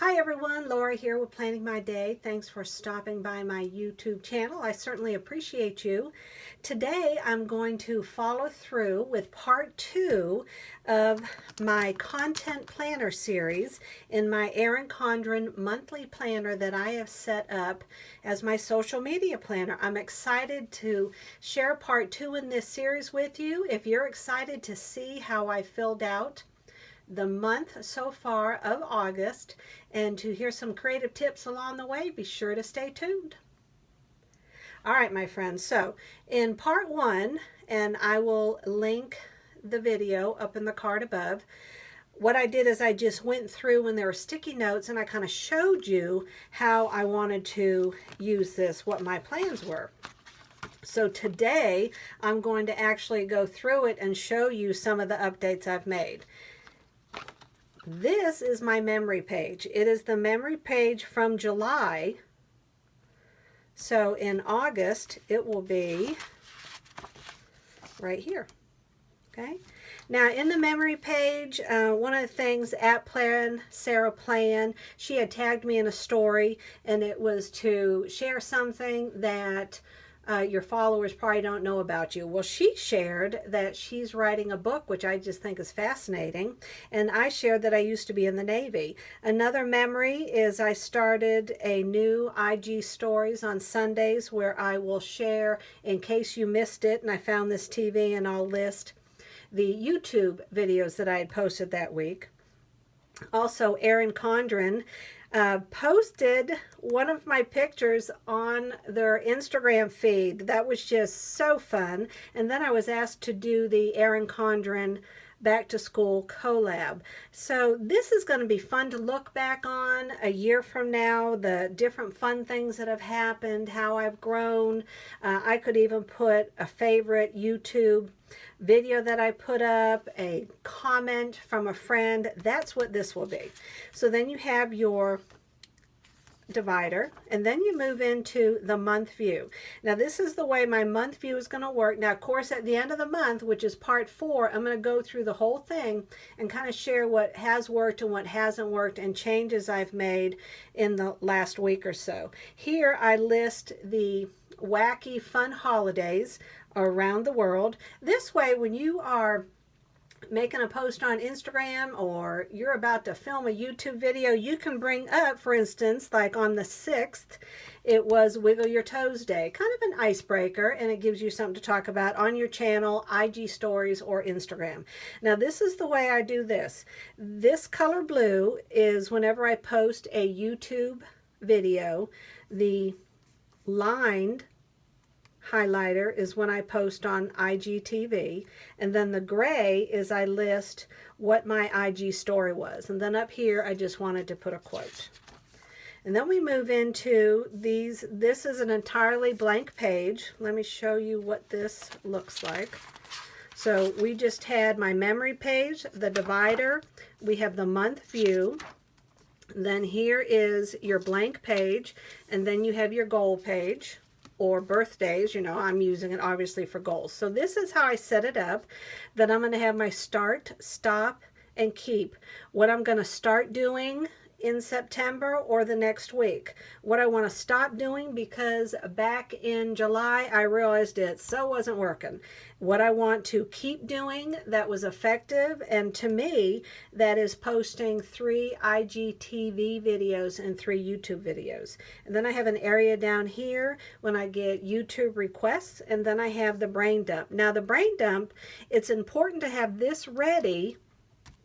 Hi everyone, Laura here with Planning My Day. Thanks for stopping by my YouTube channel. I certainly appreciate you. Today I'm going to follow through with part 2 of my content planner series in my Erin Condren Monthly Planner that I have set up as my social media planner. I'm excited to share part 2 in this series with you. If you're excited to see how I filled out the month so far of August and to hear some creative tips along the way, be sure to stay tuned. All right, my friends, so in part 1, and I will link the video up in the card above, what I did is I just went through when there were sticky notes and I kind of showed you how I wanted to use this, what my plans were. So today I'm going to actually go through it and show you some of the updates I've made. This is my memory page. It is the memory page from July. So in August, it will be right here. Okay. Now in the memory page, one of the things at Plan, Sarah Plan, she had tagged me in a story, and it was to share something that your followers probably don't know about you. Well, she shared that she's writing a book, which I just think is fascinating. And I shared that I used to be in the Navy. Another memory is I started a new IG stories on Sundays where I will share, in case you missed it, and I found this TV, and I'll list the YouTube videos that I had posted that week. Also, Erin Condren posted one of my pictures on their Instagram feed. That was just so fun. And then I was asked to do the Erin Condren Back to School collab. So this is going to be fun to look back on a year from now, the different fun things that have happened, how I've grown. I could even put a favorite YouTube video that I put up, a comment from a friend. That's what this will be. So then you have your divider, and then you move into the month view. Now this is the way my month view is going to work. Now of course at the end of the month, which is part 4, I'm going to go through the whole thing and kind of share what has worked and what hasn't worked and changes I've made in the last week or so. Here I list the wacky fun holidays around the world. This way, when you are making a post on Instagram or you're about to film a YouTube video, you can bring up, for instance, like on the 6th, it was Wiggle Your Toes Day, kind of an icebreaker, and it gives you something to talk about on your channel, IG stories, or Instagram. Now this is the way I do this. This color blue is whenever I post a YouTube video. The lined highlighter is when I post on IGTV, and then the gray is I list what my IG story was, and then up here I just wanted to put a quote. And then we move into these. This is an entirely blank page. Let me show you what this looks like. So we just had my memory page, the divider, we have the month view, then here is your blank page, and then you have your goal page, or birthdays. You know, I'm using it obviously for goals. So this is how I set it up. Then I'm going to have my start, stop, and keep. What I'm going to start doing in September or the next week. What I want to stop doing, because back in July I realized it so wasn't working. What I want to keep doing that was effective, and to me that is posting 3 IGTV videos and 3 YouTube videos. And then I have an area down here when I get YouTube requests, and then I have the brain dump. Now the brain dump, it's important to have this ready,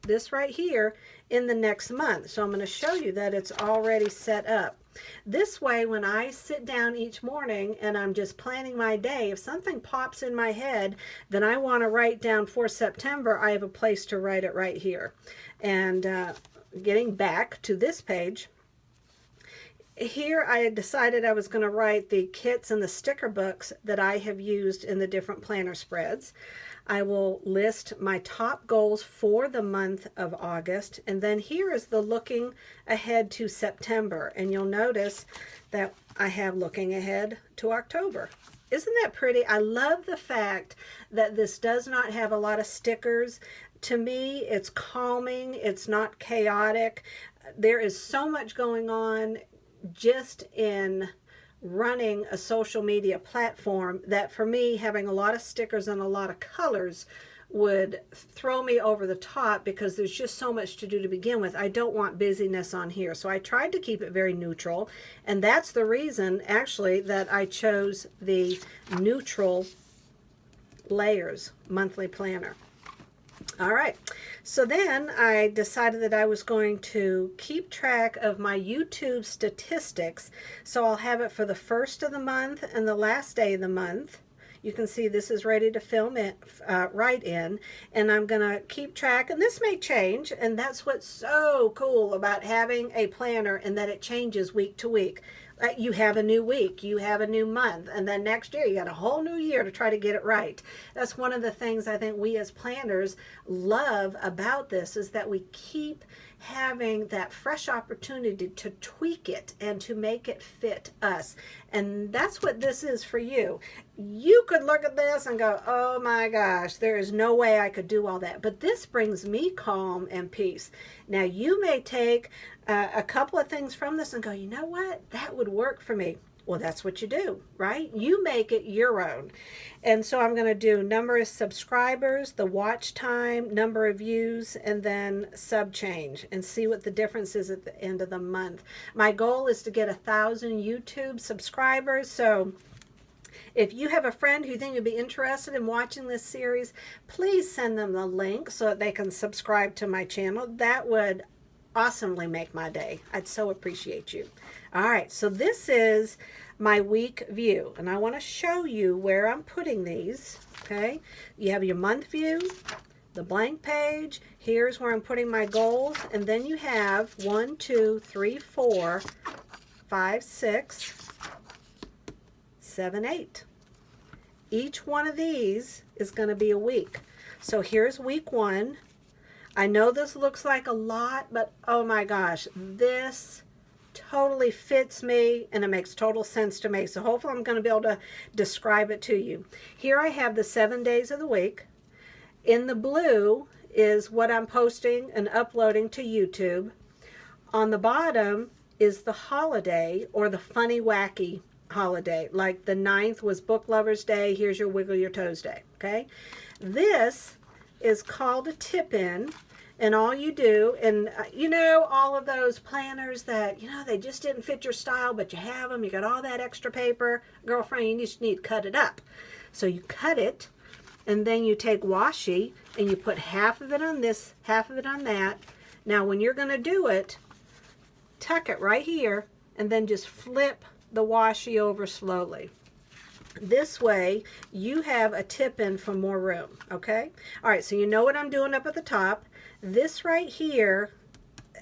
this right here, in the next month. So I'm going to show you that it's already set up. This way, when I sit down each morning and I'm just planning my day, if something pops in my head that I want to write down for September, I have a place to write it right here. And getting back to this page, here I had decided I was going to write the kits and the sticker books that I have used in the different planner spreads. I will list my top goals for the month of August, and then here is the looking ahead to September, and you'll notice that I have looking ahead to October. Isn't that pretty? I love the fact that this does not have a lot of stickers. To me, it's calming, it's not chaotic. there is so much going on just in running a social media platform that for me, having a lot of stickers and a lot of colors would throw me over the top, because there's just so much to do to begin with. I don't want busyness on here. So I tried to keep it very neutral. And that's the reason, actually, that I chose the neutral layers monthly planner. All right, so then I decided that I was going to keep track of my YouTube statistics. So I'll have it for the first of the month and the last day of the month. You can see this is ready to film it right in, and I'm going to keep track, and this may change, and that's what's so cool about having a planner, and that it changes week to week. You have a new week, you have a new month, and then next year you got a whole new year to try to get it right. That's one of the things I think we as planners love about this, is that we keep having that fresh opportunity to tweak it and to make it fit us. And that's what this is for you. You could look at this and go, oh my gosh, there is no way I could do all that. But this brings me calm and peace. Now you may take a couple of things from this and go, you know what, that would work for me. Well, that's what you do, right? You make it your own. And so I'm going to do number of subscribers, the watch time, number of views, and then sub change, and see what the difference is at the end of the month. My goal is to get 1,000 YouTube subscribers. So if you have a friend who you think would be interested in watching this series, please send them the link so that they can subscribe to my channel. That would awesomely make my day. I'd so appreciate you. All right, so this is my week view, and I want to show you where I'm putting these. Okay, you have your month view, the blank page. Here's where I'm putting my goals, and then you have 1, 2, 3, 4, 5, 6, 7, 8. Each one of these is going to be a week. So here's week 1. I know this looks like a lot, but oh my gosh, this totally fits me and it makes total sense to me. So hopefully I'm going to be able to describe it to you. Here I have the 7 days of the week. In the blue is what I'm posting and uploading to YouTube. On the bottom is the holiday, or the funny wacky holiday. Like the 9th was Book Lovers Day. Here's your Wiggle Your Toes Day. Okay, this is called a tip-in. And all you do, and you know, all of those planners that, you know, they just didn't fit your style, but you have them, you got all that extra paper. Girlfriend, you just need to cut it up. So you cut it, and then you take washi, and you put half of it on this, half of it on that. Now, when you're going to do it, tuck it right here, and then just flip the washi over slowly. This way, you have a tip-in for more room, okay? All right, so you know what I'm doing up at the top. This right here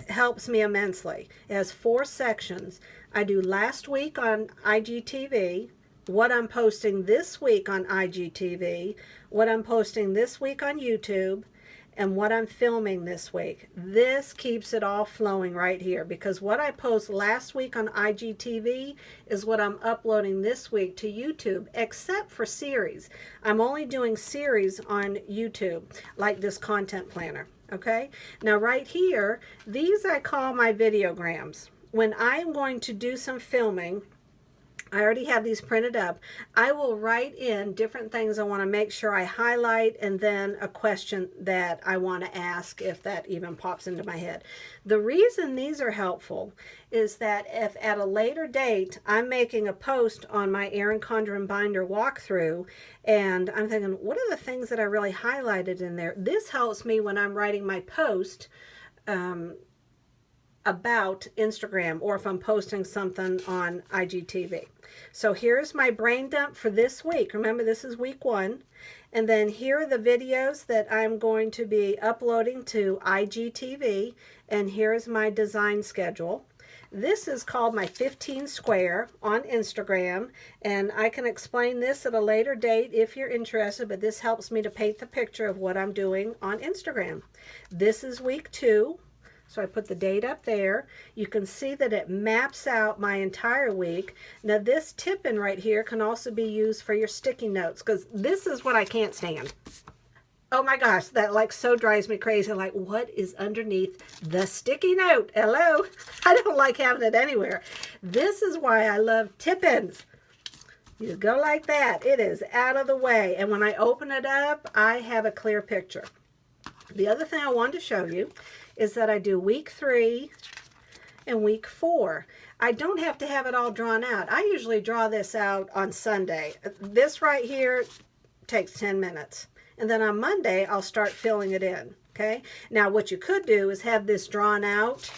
helps me immensely. It has 4 sections. I do last week on IGTV, what I'm posting this week on IGTV, what I'm posting this week on YouTube, and what I'm filming this week. This keeps it all flowing right here, because what I post last week on IGTV is what I'm uploading this week to YouTube, except for series. I'm only doing series on YouTube, like this content planner. Okay, now right here, these I call my videograms. When I'm going to do some filming, I already have these printed up. I will write in different things I want to make sure I highlight, and then a question that I want to ask, if that even pops into my head. The reason these are helpful is that if at a later date I'm making a post on my Erin Condren binder walkthrough, and I'm thinking, what are the things that I really highlighted in there? This helps me when I'm writing my post about Instagram, or if I'm posting something on IGTV. So here's my brain dump for this week. Remember, this is week 1. And then here are the videos that I'm going to be uploading to IGTV. And here's my design schedule. This is called my 15 square on Instagram, and I can explain this at a later date if you're interested, but this helps me to paint the picture of what I'm doing on Instagram. This is week 2. So I put the date up there. You can see that it maps out my entire week. Now this tip-in right here can also be used for your sticky notes, because this is what I can't stand. Oh my gosh, that like so drives me crazy. Like, what is underneath the sticky note? Hello? I don't like having it anywhere. This is why I love tip-ins. You go like that. It is out of the way. And when I open it up, I have a clear picture. The other thing I wanted to show you is that I do week 3 and week 4. I don't have to have it all drawn out. I usually draw this out on Sunday. This right here takes 10 minutes. And then on Monday, I'll start filling it in, okay? Now, what you could do is have this drawn out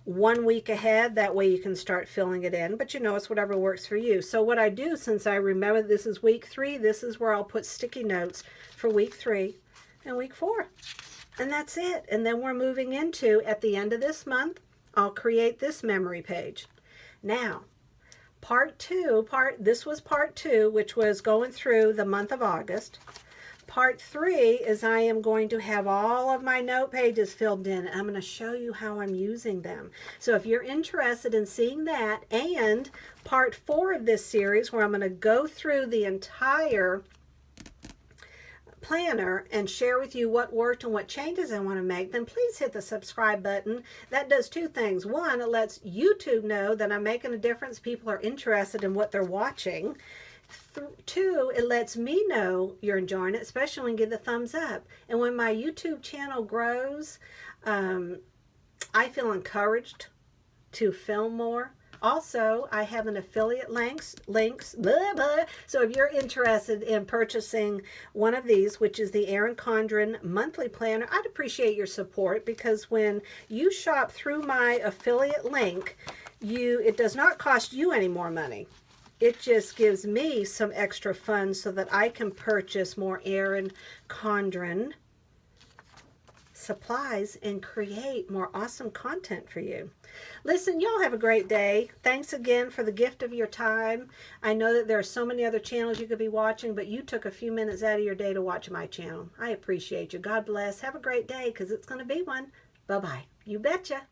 1 week ahead. That way you can start filling it in. But you know, it's whatever works for you. So what I do, since I remember this is week 3, this is where I'll put sticky notes for week 3 and week 4. And that's it. And then we're moving into, at the end of this month, I'll create this memory page. Now, this was part 2, which was going through the month of August. Part 3 is I am going to have all of my note pages filled in. I'm going to show you how I'm using them. So if you're interested in seeing that, and part 4 of this series where I'm going to go through the entire planner and share with you what worked and what changes I want to make, then please hit the subscribe button. That does 2 things. 1, it lets YouTube know that I'm making a difference. People are interested in what they're watching. 2, it lets me know you're enjoying it, especially when you give the thumbs up. And when my YouTube channel grows, I feel encouraged to film more. Also, I have an affiliate links, blah, blah. So if you're interested in purchasing one of these, which is the Erin Condren Monthly Planner, I'd appreciate your support, because when you shop through my affiliate link, it does not cost you any more money. It just gives me some extra funds so that I can purchase more Erin Condren supplies and create more awesome content for you. Listen, y'all have a great day. Thanks again for the gift of your time. I know that there are so many other channels you could be watching, but you took a few minutes out of your day to watch my channel. I appreciate you. God bless. Have a great day, because it's going to be one. Bye-bye. You betcha.